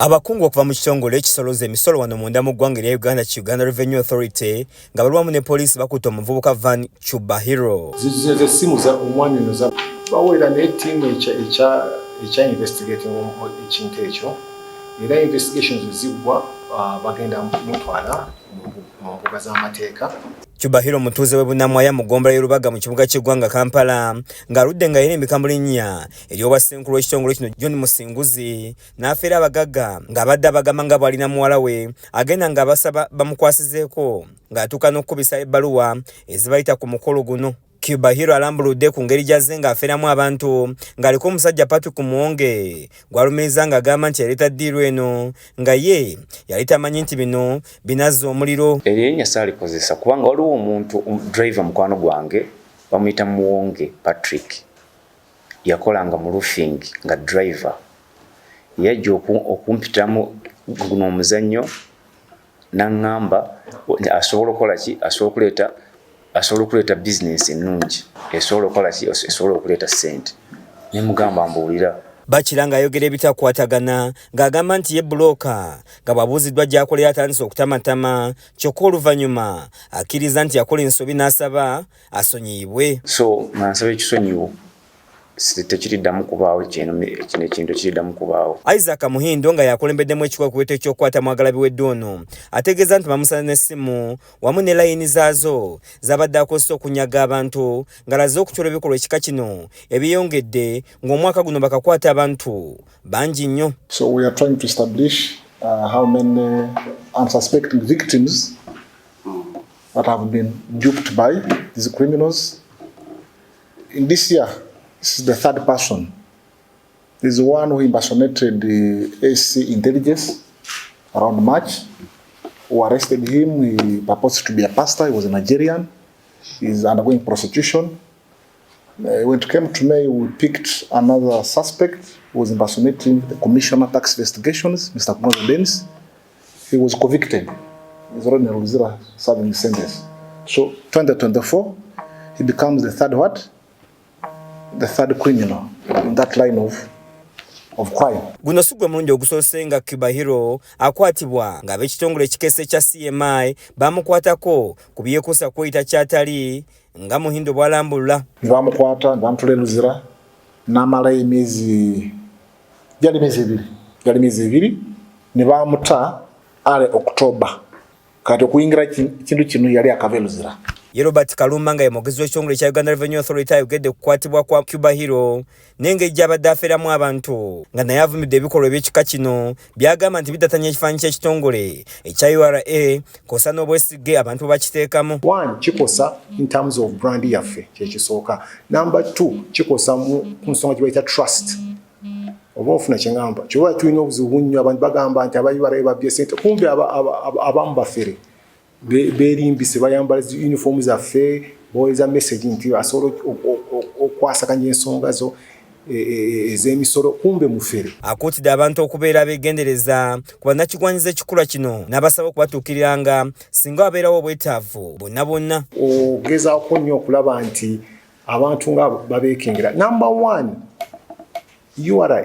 Abakungu okuva mu kitongole ekisoloza emisolo wano munda mu ggwanga erya Uganda Revenue Authority nga balwamu ne poliisi bakutte omuvubuka Van Chubahiro. Z'essimu za omwami ono baweera n'ettiimu ekya investigating ekintu ekyo era investigations ziggwa bagenda mutwala mu mbuga z'amateeka. Chubahiro mutuuze we Bunnamwaya mu ggombolola y'Olubaga mu kibuga ky'eggwanga Kampala ng'aludde nga yerembe kambu Linya ery'obwa Ssenkulu w'ekitongole kino John Musinguzi n'afeera abagagga ng'abadde abagamba nga bw'alina muwala we agenda ng'abasaba bamukwasizeeko ng'atuuka n'okkubisa ebbaluwa ezibayita ku mukolo guno. Chubahiro alambuludde ku ngeri gy'azze ng'afeeramu abantu ng'aliko omusajja Patrick Muwonge gw'alumiriza ng'agamba nti yaleeta ddiiru eno nga ye yali tamanyi nti bino binazza omuliro. Erinnya saalikozesa kubanga waliwo omuntu driver mukwano gwange bamuyita Muwonge Patrick yakolanga mu roofing nga driver yajja okumpitamu guno omuzannyo n'aŋŋamba asobola okukola ki asobola okuleeta business ennungi esobola okukola ki esobola okuleeta ssente ne mugamba mbuulira. Bakira ng'ayogera ebitakwatagana ng'agamba nti ye bulooka nga bw'abuuziddwa gy'akolera atandise okutamatama kyokka oluvannyuma akkiriza nti yakola ensobi n'asaba asonyiyibwe. So nansaba ekisonyiwo tekiriddamu kubaawo kino ekintu kiriddamu kubaawo. Isaac Muhindo nga yakulembeddemu ekikwekweto ekyokukwata mwagalabi w'edda ono ategeeza nti bamusala n'essimu wamu ne layini zaazo z'abadde akozesa okunyaga abantu ng'alaze okucola ebikolwa ekika kino ebiyongedde ng'omwaka guno bakakwata abantu bangi nnyo. So we are trying to establish how many unsuspecting victims that have been duped by these criminals. In this year, this is the third person. There is one who impersonated the AC intelligence around March, who arrested him. He purports to be a pastor. He was a Nigerian. He is undergoing prostitution. When it came to May, we picked another suspect who was impersonating the Commissioner of Tax Investigations, Mr. Gonzo Dennis. He was convicted. He's already in Ruzira serving his sentence. So 2024, he becomes the third what? The third criminal in that line of crime. Guno si gwe mulundi ogusoose nga Chubahiro akwatibwa ng'ab'ekitongole ekikeese kya CMI bamukwatako ku byekuusa kweyita kyatali nga Muhindo bw'alambulula. Ne bamukwata ne bamutwala e Luzira n'amalayo emyezi ebiri ne bamuta ale October. Kati okuyingira kintu kino yali akava e Luzira. Robert Kalumba nga ye mwogezi w'ekitongole kya Uganda Revenue Authority ayogedde kukwatibwa kwa Chubahiro n'engeri gy'abadde afeeramu abantu nga naye avumidde ebikolwa eby'ekika kino by'agamba nti bidatanya ekifaananyi ky'ekitongole ekya URA kosa n'obwesige abantu bwe bakiteekamu. One, kikosa in terms of brand yaffe kyekisooka. Number two, kikosa ku nsonga gye bayita trust. Oba ofuna kye ngamba kyoba tulina obuzibu nnyo abantu bagamba nti aba URA babbye ssente kumbe abamu bafere beerimbise bayambala uniform zaffe booleza message nti asobola okwasakanya ensonga zo ez'emisolo kumbe mufere. Akuutidde abantu okubeera abeegendereza ku bannakigwanyiza ekikula kino n'abasaba okubatuukiriranga singa wabeerawo obwetaavu bonna. Ogezaako nnyo okulaba nti abantu nga babeekengera. Number one, URA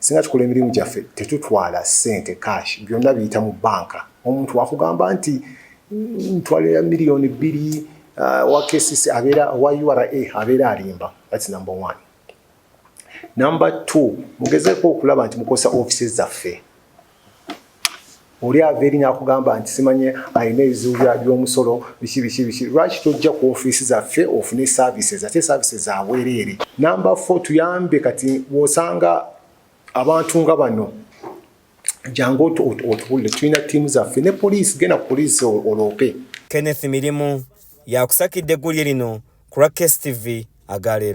singa tukola emirimu gyaffe tetutwala ssente cash byonna biyita mu banka. Omuntu wakugamba nti ntwalira miliyoni 2 wa KCC abeera wa URA abeera alimba. That's number one. Number two, mugezeeko okulaba nti mukozesa offices zaffe. Oli aveeri n'akugamba nti simanye alina ebizibu by'omusolo biki. Lwaki tojja ku offices zaffe ofune services ate services za bwereere. Number 4, tuyambe kati wosanga abantu nga bano jango otuwulire tulina ttiimu zaffe ne poliisi genda ku poliisi oloope. Kenneth Mirimu yakusakidde eggulye lino ku Case TV agaleero.